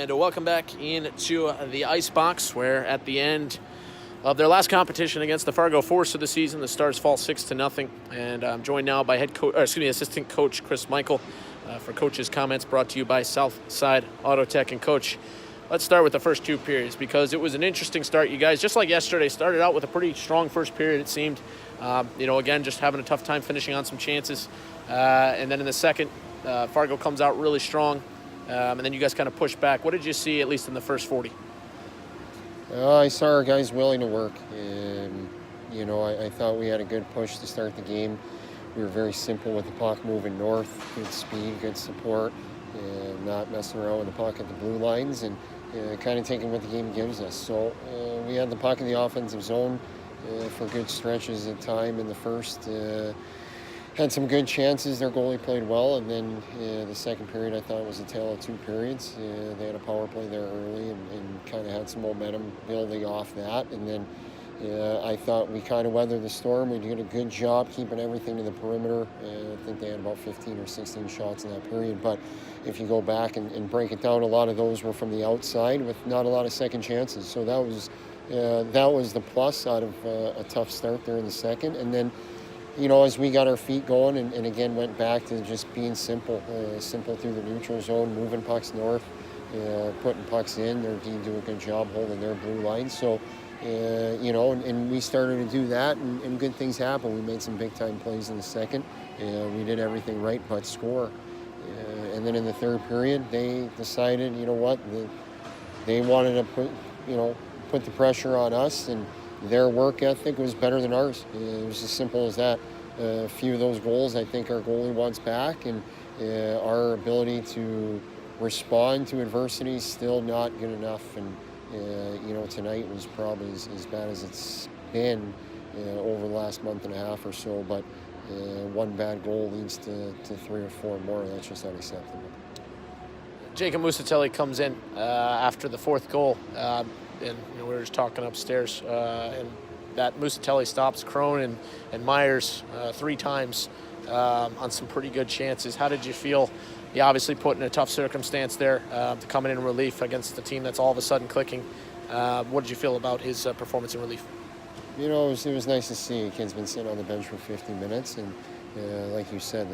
And welcome back into the Icebox, where at the end of their last competition against the Fargo Force of the season, the Stars fall 6-0. And I'm joined now by assistant coach Chris Michael for coach's comments brought to you by Southside Auto Tech. And Coach, let's start with the first two periods, because it was an interesting start. You guys, just like yesterday, started out with a pretty strong first period, it seemed. Again, just having a tough time finishing on some chances. And then in the second, Fargo comes out really strong. And then you guys kind of push back. What did you see, at least in the first 40? I saw our guys willing to work. I thought we had a good push to start the game. We were very simple with the puck moving north, good speed, good support, not messing around with the puck at the blue lines, and kind of taking what the game gives us. So we had the puck in the offensive zone for good stretches of time in the first. Had some good chances. Their goalie played well, and then the second period I thought was a tale of two periods. They had a power play there early and kind of had some momentum building off that, and then I thought we kind of weathered the storm. We did a good job keeping everything to the perimeter. I think they had about 15 or 16 shots in that period, but if you go back and break it down, a lot of those were from the outside with not a lot of second chances. So that was the plus out of a tough start there in the second. And then as we got our feet going and again went back to just being simple through the neutral zone, moving pucks north, putting pucks in. Their team do a good job holding their blue line. So, and we started to do that, and good things happened. We made some big-time plays in the second. We did everything right but score. And then in the third period, they decided, they wanted to put the pressure on us, and their work ethic was better than ours. It was as simple as that. A few of those goals, I think our goalie wants back, and our ability to respond to adversity is still not good enough. And tonight was probably as bad as it's been over the last month and a half or so. But one bad goal leads to 3 or 4 more. That's just unacceptable. Jacob Mucitelli comes in after the fourth goal. And we were just talking upstairs, and that Mucitelli stops Crone and Myers 3 times on some pretty good chances. How did you feel? You obviously put in a tough circumstance there to come in relief against the team that's all of a sudden clicking. What did you feel about his performance in relief? It was nice to see. Kid's been sitting on the bench for 50 minutes, and like you said,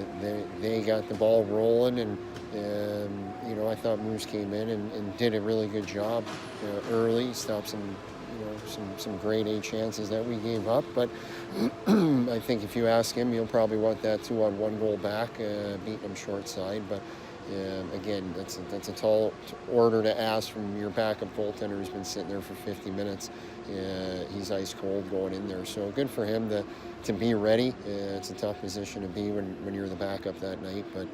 they got the ball rolling, and I thought Moose came in and did a really good job early, stopped some grade A chances that we gave up. But I think if you ask him, he'll probably want that 2-on-1 goal back, beating him short side. But again, that's a tall order to ask from your backup goaltender who's been sitting there for 50 minutes. He's ice cold going in there, so good for him to be ready. It's a tough position to be when you're the backup that night, but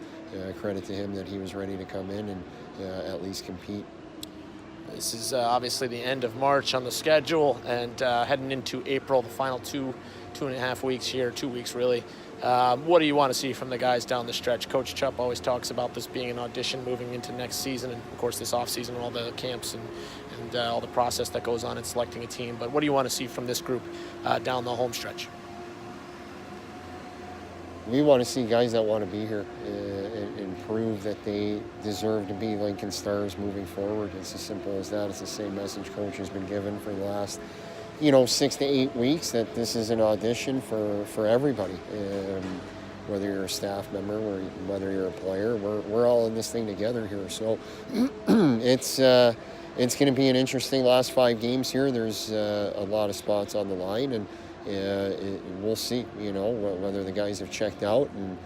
credit to him that he was ready to come in and at least compete. This is obviously the end of March on the schedule, and heading into April, the final 2.5 weeks here, 2 weeks really. What do you want to see from the guys down the stretch? Coach Chupp always talks about this being an audition moving into next season, and of course this offseason and all the camps and all the process that goes on in selecting a team. But what do you want to see from this group down the home stretch? We want to see guys that want to be here and prove that they deserve to be Lincoln Stars moving forward. It's as simple as that. It's the same message Coach has been given for the last 6 to 8 weeks, that this is an audition for everybody. Whether you're a staff member or whether you're a player, we're all in this thing together here. So it's going to be an interesting last 5 games here. There's a lot of spots on the line, and we'll see, whether the guys have checked out and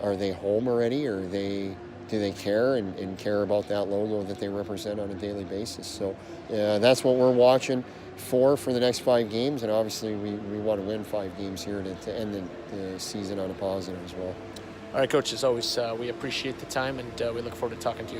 are they home already, or do they care and care about that logo that they represent on a daily basis. So that's what we're watching for the next 5 games, and obviously we want to win 5 games here to end the season on a positive as well. All right, Coach, as always, we appreciate the time, and we look forward to talking to you.